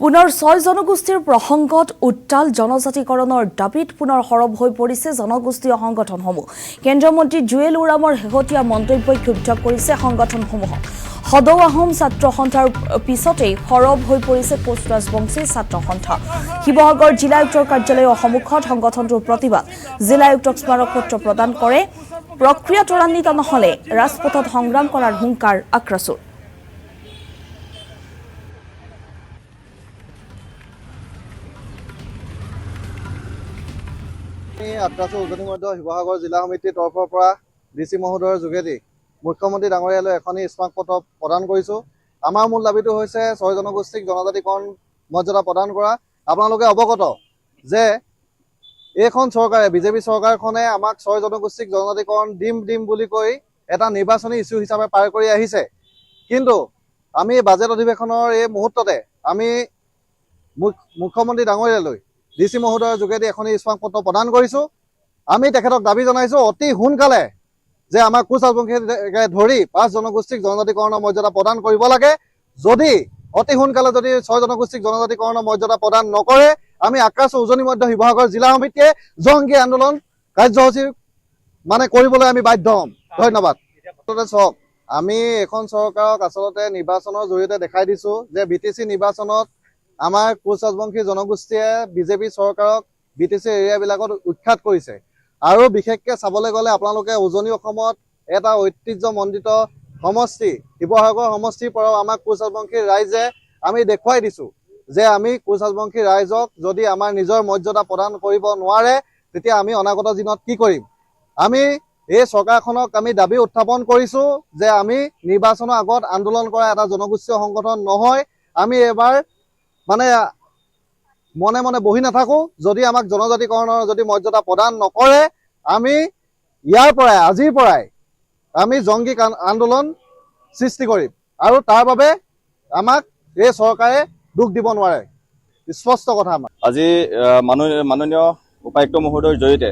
পুনৰ ৬ জনগোষ্ঠীৰ প্ৰসংগত উত্তাল জনজাতিকৰণৰ দাবীত পুনৰ সৰব হৈ পৰিছে জনগোষ্ঠীয় সংগঠনসমূহ। কেন্দ্ৰীয় মন্ত্ৰী জুৱেল ওৰামৰ শেহতীয়া মন্তব্যই ক্ষুব্ধ কৰিছে সংগঠনসমূহক। সদৌ আহোম ছাত্ৰ সন্থাৰ পিছতেই সৰব হৈ পৰিছে কোচ ৰাজবংশী ছাত্ৰ সন্থা। শিৱসাগৰ জিলা আয়ুক্তৰ কাৰ্যালয়ৰ সন্মুখত সংগঠনটোৰ প্ৰতিবাদ। জিলা আয়ুক্তক স্মাৰক পত্ৰ প্ৰদান কৰে। প্ৰক্ৰিয়া ত্বৰান্বিত নহলে ৰাজপথত সংগ্ৰাম কৰাৰ হুংকাৰ আক্ৰাছুৰ। আক্ৰাছুৰ উজনি মধ্য শিৱসাগৰ জিলা সমিতিৰ তৰফৰ পৰা ডিচি মহোদয়ৰ যোগেদি মুখ্যমন্ত্ৰী ডাঙৰীয়ালৈ এখনি স্মাৰক পত্ৰ প্ৰদান কৰিছোঁ। আমাৰ মূল দাবীটো হৈছে ৬ জনগোষ্ঠীক জনজাতিকৰণ মৰ্যাদা প্ৰদান কৰা। আপোনালোকে অৱগত যে এইখন চৰকাৰে বিজেপি চৰকাৰখনে আমাক ৬ জনগোষ্ঠীক জনজাতিকৰণ দিম বুলি কৈ এটা নিৰ্বাচনী ইস্যু হিচাপে পাৰ কৰি আহিছে। কিন্তু আমি বাজেট অধিৱেশনৰ এই মুহূৰ্ততে আমি মুখ্যমন্ত্ৰী ডাঙৰীয়ালৈ ডিচি মহোদয়ৰ যোগেদি এখনি স্মাৰক পত্ৰ প্ৰদান কৰিছোঁ। আমি তেখেতক দাবী জনাইছোঁ অতি সোনকালে যে আমাক কোচ ৰাজবংশীকে ধৰি ৫ জনগোষ্ঠীক জনজাতিকৰণৰ মৰ্যাদা প্ৰদান কৰিব লাগে। যদি অতি সোনকালে যদি ৬ জনগোষ্ঠীক জনজাতিকৰণৰ মৰ্যাদা প্ৰদান নকৰে আমি আক্ৰাছুৰ উজনি মধ্য শিৱসাগৰ জিলা সমিতিয়ে জংগী আন্দোলন কাৰ্যসূচী কৰিবলৈ আমি বাধ্য হ'ম। ধন্যবাদ। চাওক, আমি এখন চৰকাৰক আচলতে নিৰ্বাচনৰ জৰিয়তে দেখাই দিছোঁ যে BTC নিৰ্বাচনত আমাৰ কোচ ৰাজবংশী জনগোষ্ঠীয়ে বিজেপি চৰকাৰক BTC এৰিয়াবিলাকত উৎখাত কৰিছে। আৰু বিশেষকৈ চাবলৈ গ'লে আপোনালোকে উজনি অসমত এটা ঐতিহ্যমণ্ডিত সমষ্টি শিৱসাগৰ সমষ্টিৰ পৰাও আমাক কোচ ৰাজবংশী ৰাইজে আমি দেখুৱাই দিছোঁ যে আমি কোচ ৰাজবংশী ৰাইজক যদি আমাৰ নিজৰ মৰ্যাদা প্ৰদান কৰিব নোৱাৰে তেতিয়া আমি অনাগত দিনত কি কৰিম। আমি এই চৰকাৰখনক আমি দাবী উত্থাপন কৰিছোঁ যে আমি নিৰ্বাচনৰ আগত আন্দোলন কৰা এটা জনগোষ্ঠীয় সংগঠন নহয়। আমি এবাৰ মনে মনে বহি নাথাকোঁ। যদি আমাক জনজাতিকৰণৰ যদি মৰ্যাদা প্ৰদান নকৰে আমি ইয়াৰ পৰাই আজিৰ পৰাই আমি জংগী আন্দোলন সৃষ্টি কৰিম আৰু তাৰ বাবে আমাক এই চৰকাৰে দুখ দিব নোৱাৰে। স্পষ্ট কথা। আমাৰ আজি মাননীয় উপায়ুক্ত মহোদয়ৰ জৰিয়তে